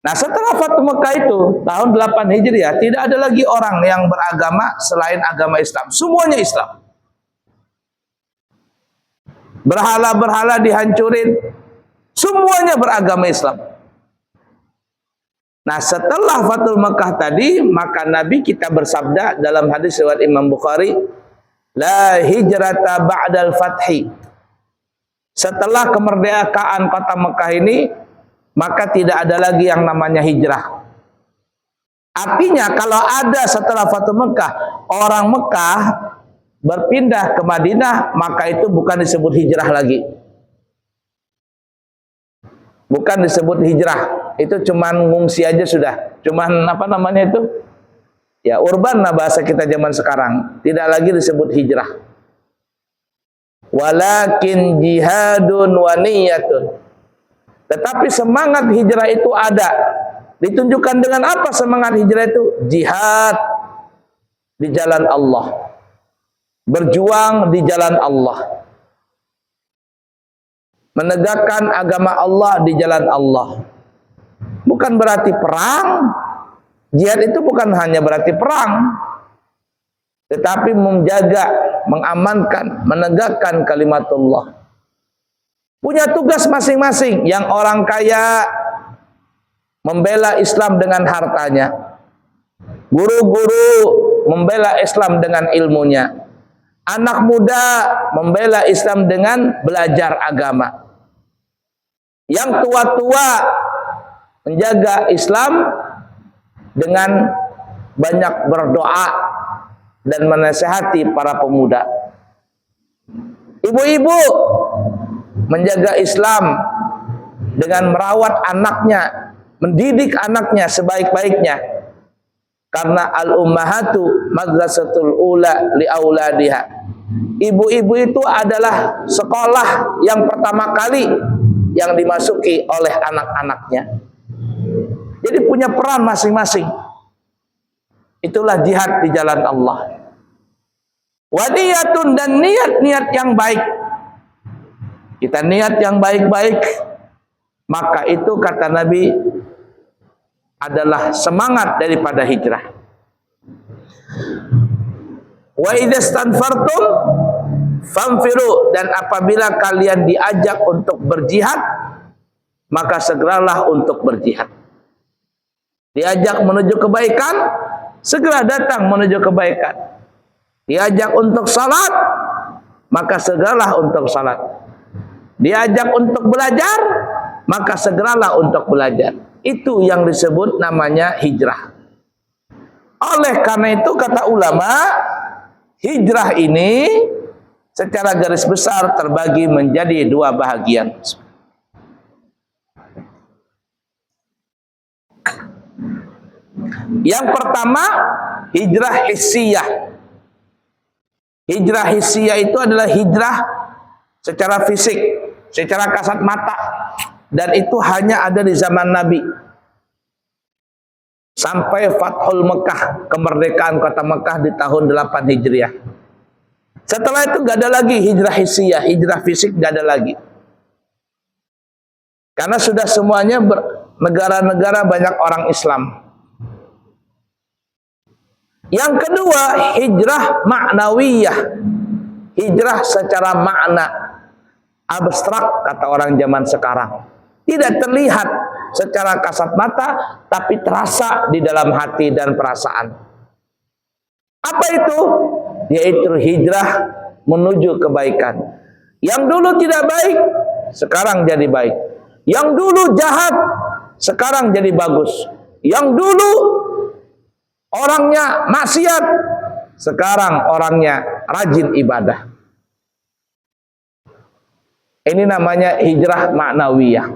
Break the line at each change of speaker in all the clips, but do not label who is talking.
Nah, setelah Fathu Mekah itu tahun 8 Hijriah, tidak ada lagi orang yang beragama selain agama Islam. Semuanya Islam. Berhala-berhala dihancurin, semuanya beragama Islam. Nah, setelah Fathul Mekah tadi, maka Nabi kita bersabda dalam hadis riwayat Imam Bukhari, la hijrata ba'dal fathi. Setelah kemerdekaan kota Mekah ini, maka tidak ada lagi yang namanya hijrah. Artinya kalau ada setelah Fathul Mekah, orang Mekah berpindah ke Madinah, maka itu bukan disebut hijrah lagi. Bukan disebut hijrah, itu cuman ngungsi aja sudah. Cuman apa namanya itu? Ya, urban lah bahasa kita zaman sekarang. Tidak lagi disebut hijrah. Walakin jihadun wa niyatun. Tetapi semangat hijrah itu ada. Ditunjukkan dengan apa semangat hijrah itu? Jihad di jalan Allah. Berjuang di jalan Allah. Menegakkan agama Allah di jalan Allah. Bukan berarti perang. Jihad itu bukan hanya berarti perang, tetapi menjaga, mengamankan, menegakkan kalimatullah. Punya tugas masing-masing. Yang orang kaya membela Islam dengan hartanya. Guru-guru membela Islam dengan ilmunya. Anak muda membela Islam dengan belajar agama. Yang tua-tua menjaga Islam dengan banyak berdoa dan menasihati para pemuda. Ibu-ibu menjaga Islam dengan merawat anaknya, mendidik anaknya sebaik-baiknya. Karena al-ummahatu madrasatul ula li auladiha. Ibu-ibu itu adalah sekolah yang pertama kali yang dimasuki oleh anak-anaknya. Jadi punya peran masing-masing. Itulah jihad di jalan Allah. Wadiyatun, dan niat-niat yang baik. Kita niat yang baik-baik, maka itu kata Nabi adalah semangat daripada hijrah. Wa idzastanfartum famfiru, dan apabila kalian diajak untuk berjihad, maka segeralah untuk berjihad. Diajak menuju kebaikan, segera datang menuju kebaikan. Diajak untuk salat, maka segeralah untuk salat. Diajak untuk belajar, maka segeralah untuk belajar. Itu yang disebut namanya hijrah. Oleh karena itu kata ulama, hijrah ini secara garis besar terbagi menjadi dua bahagian. Yang pertama, hijrah hissiyah. Hijrah hissiyah itu adalah hijrah secara fisik, secara kasat mata, dan itu hanya ada di zaman Nabi. Sampai Fathul Mekah, kemerdekaan kota Mekah di tahun 8 Hijriah. Setelah itu gak ada lagi hijrah hissiyah, hijrah fisik gak ada lagi. Karena sudah semuanya negara-negara banyak orang Islam. Yang kedua, hijrah ma'nawiyah. Hijrah secara makna, abstrak kata orang zaman sekarang. Tidak terlihat secara kasat mata, tapi terasa di dalam hati dan perasaan. Apa itu? Yaitu hijrah menuju kebaikan. Yang dulu tidak baik, sekarang jadi baik. Yang dulu jahat, sekarang jadi bagus. Yang dulu orangnya maksiat, sekarang orangnya rajin ibadah. Ini namanya hijrah ma'nawiyah.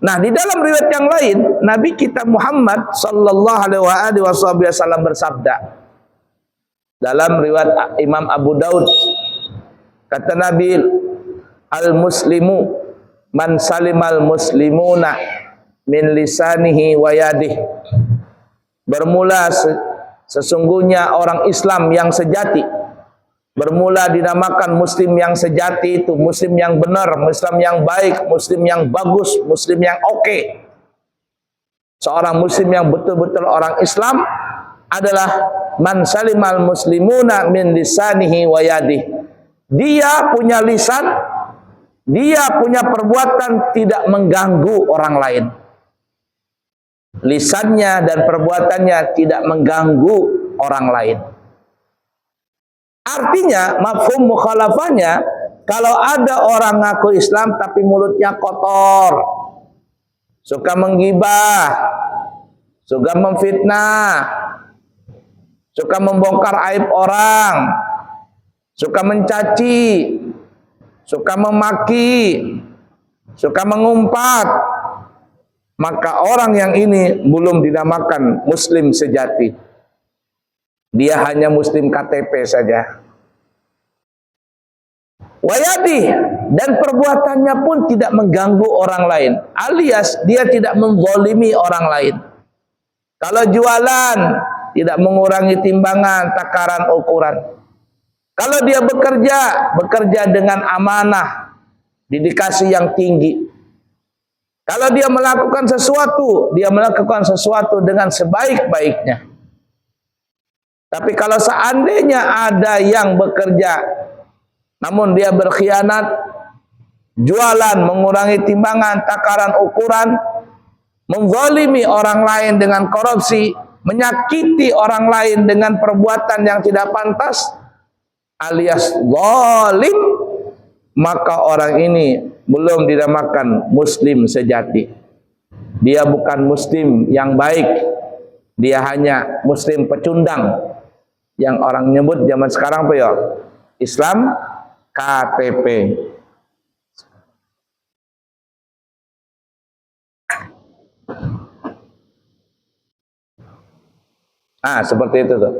Nah, di dalam riwayat yang lain, Nabi kita Muhammad sallallahu alaihi wasallam bersabda. Dalam riwayat Imam Abu Daud, kata Nabi, al-muslimu man salimal muslimuna min lisanihi wa yadihi. Bermula sesungguhnya orang Islam yang sejati bermula dinamakan muslim yang sejati itu muslim yang benar, muslim yang baik, muslim yang bagus, muslim yang oke. Seorang muslim yang betul-betul orang Islam adalah man salimal muslimuna min lisanihi wa yadihi. Dia punya lisan, dia punya perbuatan tidak mengganggu orang lain. Lisannya dan perbuatannya tidak mengganggu orang lain. Artinya, mafhum mukhalafahnya, kalau ada orang ngaku Islam tapi mulutnya kotor, suka menggibah, suka memfitnah, suka membongkar aib orang, suka mencaci, suka memaki, suka mengumpat, maka orang yang ini belum dinamakan muslim sejati. Dia hanya muslim KTP saja. Wayadi, dan perbuatannya pun tidak mengganggu orang lain, alias dia tidak menzalimi orang lain. Kalau jualan tidak mengurangi timbangan, takaran, ukuran. Kalau dia bekerja dengan amanah, dedikasi yang tinggi. Kalau dia melakukan sesuatu dengan sebaik-baiknya. Tapi kalau seandainya ada yang bekerja, namun dia berkhianat, jualan, mengurangi timbangan, takaran, ukuran, menzalimi orang lain dengan korupsi, menyakiti orang lain dengan perbuatan yang tidak pantas, alias zalim, maka orang ini belum dinamakan muslim sejati. Dia bukan muslim yang baik, dia hanya muslim pecundang, yang orang nyebut zaman sekarang apa ya? Islam KTP. Seperti itu tuh.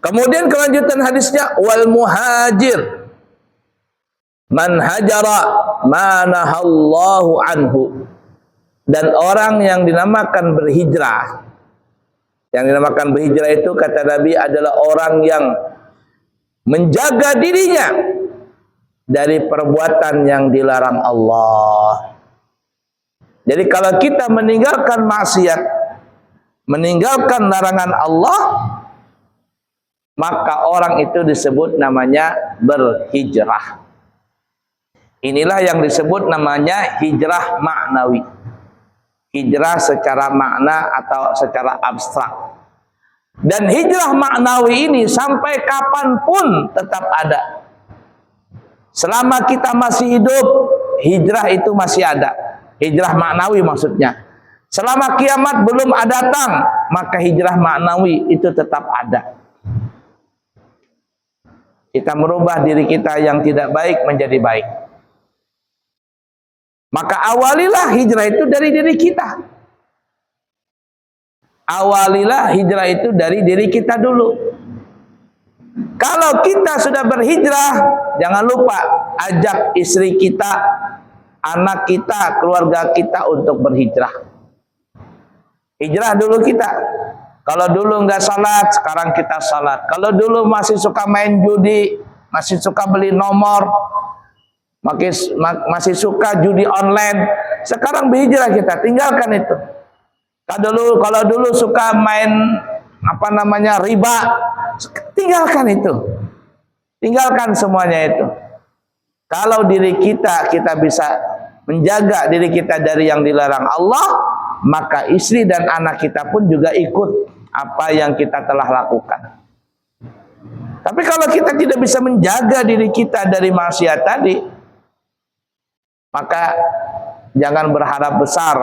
Kemudian kelanjutan hadisnya, wal muhajir man hajara ma nahallahu anhu. Dan orang yang dinamakan berhijrah. Yang dinamakan berhijrah itu kata Nabi adalah orang yang menjaga dirinya dari perbuatan yang dilarang Allah. Jadi kalau kita meninggalkan maksiat, meninggalkan larangan Allah, maka orang itu disebut namanya berhijrah. Inilah yang disebut namanya hijrah maknawi. Hijrah secara makna atau secara abstrak. Dan hijrah maknawi ini sampai kapanpun tetap ada. Selama kita masih hidup, hijrah itu masih ada. Hijrah maknawi maksudnya. Selama kiamat belum datang, maka hijrah maknawi itu tetap ada. Kita merubah diri kita yang tidak baik menjadi baik. Maka awalilah hijrah itu dari diri kita. Awalilah hijrah itu dari diri kita dulu. Kalau kita sudah berhijrah, jangan lupa ajak istri kita, anak kita, keluarga kita untuk berhijrah. Hijrah dulu kita. Kalau dulu nggak salat, sekarang kita salat. Kalau dulu masih suka main judi, masih suka beli nomor, masih suka judi online, sekarang berhijrah kita, tinggalkan itu. Kalau dulu suka main riba, tinggalkan itu. Tinggalkan semuanya itu. Kalau diri kita bisa menjaga diri kita dari yang dilarang Allah, maka istri dan anak kita pun juga ikut apa yang kita telah lakukan. Tapi kalau kita tidak bisa menjaga diri kita dari maksiat tadi, maka jangan berharap besar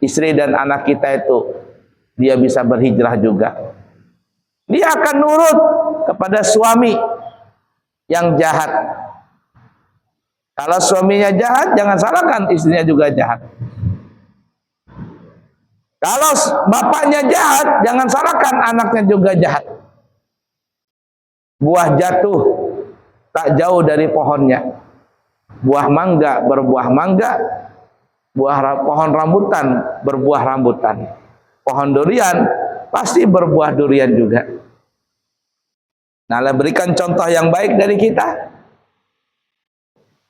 istri dan anak kita itu dia bisa berhijrah juga. Dia akan nurut kepada suami yang jahat. Kalau suaminya jahat, jangan salahkan istrinya juga jahat. Kalau bapaknya jahat, jangan salahkan anaknya juga jahat. Buah jatuh tak jauh dari pohonnya. Buah mangga berbuah mangga, pohon rambutan berbuah rambutan. Pohon durian pasti berbuah durian juga. Nah, berikan contoh yang baik dari kita.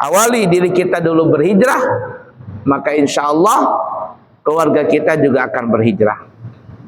Awali diri kita dulu berhijrah, maka insya Allah keluarga kita juga akan berhijrah.